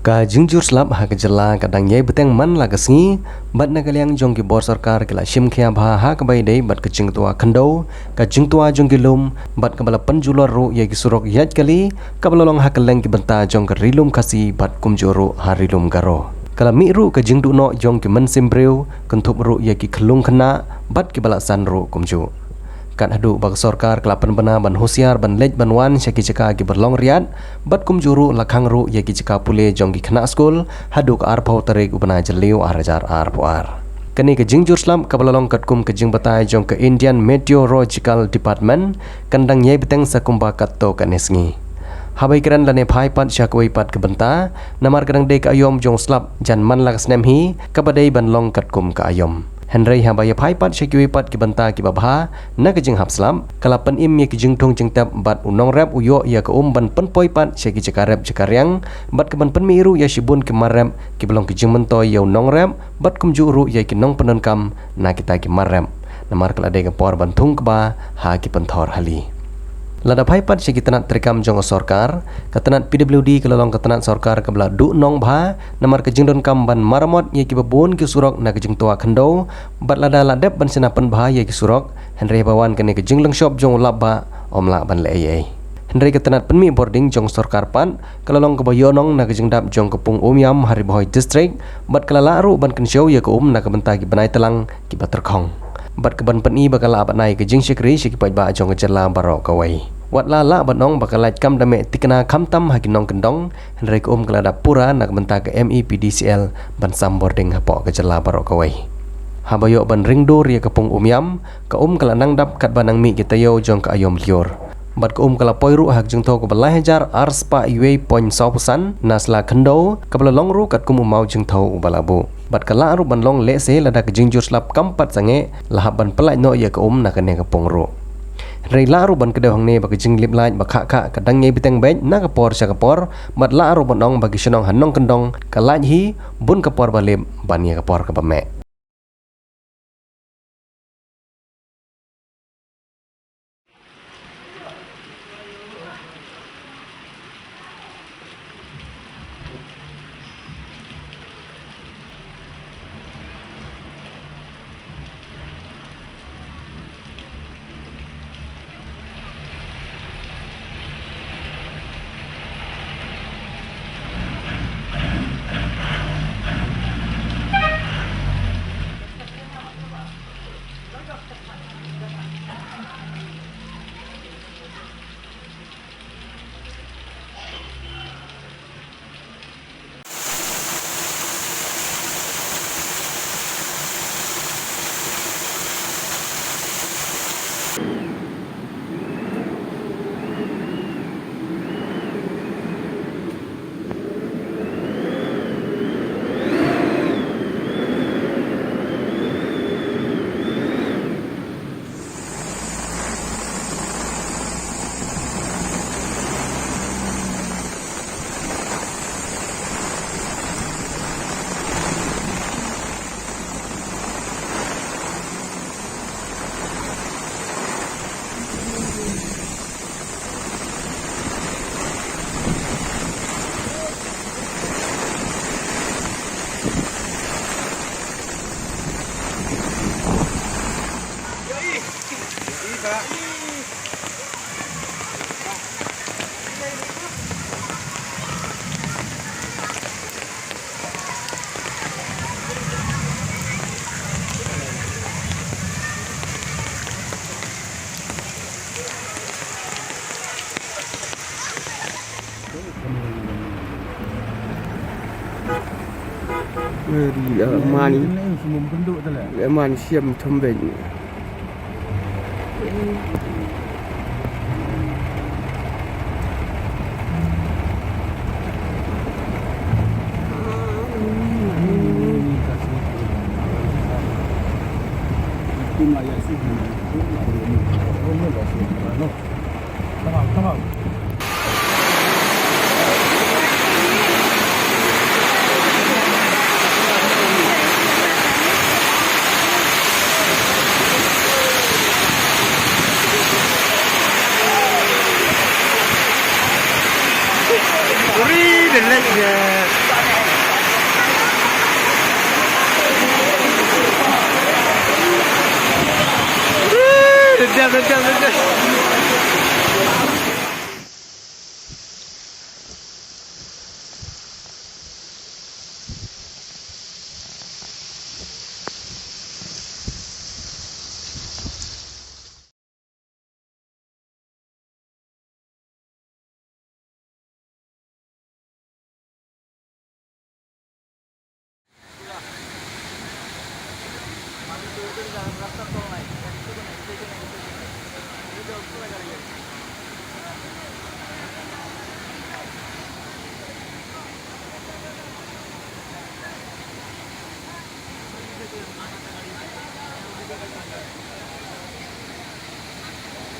Ka jingjur slap ha ke jela kadang yai beteng man la kesngi bat nagaliang jong ki bor sarkar kila shim khia bha ha ka bai dei bat ke jing tua khando ka jing tua jong ki lum bat ka bala penjulor ru yai ki surok yat kali ka balolong ha keleng ki benta jong ke rilum kasi bat kumjuru ha rilum garo kala mi ru ka jing du no jong ki men simbreu kentup ru yai ki khlung khna bat ki bala san ru kumju kan hadu bag sarkar kelapan bana ban husiar ban lej ban wan syaki ceka ki berlong riat bat kumjuru lakhang ru ye ki ceka pule jong ki khna skul hadu ka arpau tarik ubana jeliu arajar arpuar kani ke jingjur slam ka balalong katkum ke jing batai jong ke Indian Meteorological Department kandang ye beteng sakumba katto kanesngi habai keran lane phai pat syakoi pat ke benta namar kadang de ka ayom jong slap jan man lak snem hi ka badai ban long katkum ka ayom Henry habaya phai pat syakui pat ki banta ki babha na ke jing hap slam kala pen im ye ki jing thong jing tap bat unong rap uyo ya ke ban pen poi pat syaki cekarep cekariang bat ke ban pen miru ya shibun ki marem ki belong ki jing mentoy ya unong rap bat kum juru ya ki nong penon kam na kita ki marem namar kala de ke por ban thung ba ha ki penthor hali lada phai pat syaki tenat terikam jong sarkar katenat PWD kelalong katenat sarkar kabla du nong bha namar ke jingdon kam ban maramot ye ki babun ki surok na ke jing tua khando bat lada ladep ban senapan bha ye ki surok Henry bawan kene ke jinglang shop jong labba omla ban le ye Henry katenat penmi boarding jong sarkar pan kelalong ke bayonong na ke jingdap jong kepung umyam hari boy district bat kelala ru ban kenshow ye ke na ke benta ki banai telang ki baterkhong bat ke ban peni bakala abat nai ke jing syekri syeki pai ba jong ke jela barok kawai wat la la banong bakalat kam dame tikna khamtam haginong kendong Henry ke kelada pura nak benta ke MEPDCL ban sam boarding hapo ke jela barok kawai habayo ban ringdur ye kepung umyam ke kala nang dap kat banang mi kitayo jong ke ayom liur bat ke kala poiru hak jeng tho ke belai hajar arspa iwe point 100% nasla khendo ke belong ru kat kum mau jeng tho ubalabu bat kala ru ban long le se lada ke jingjur slap kampat sange lahab ban pelai no ye ke nak ne ke pongru Rei la ru ban kedeu hang ne bagi jing lip lain bakha kha kadang ngai biteng bej na kapor sya kapor bat la ru ban ong bagi senong hanong kendong kalaj hi bun kapor balib ban ye kapor ka bame mani man siam thomben Read the leg. Rasa tol naik, itu kan itu.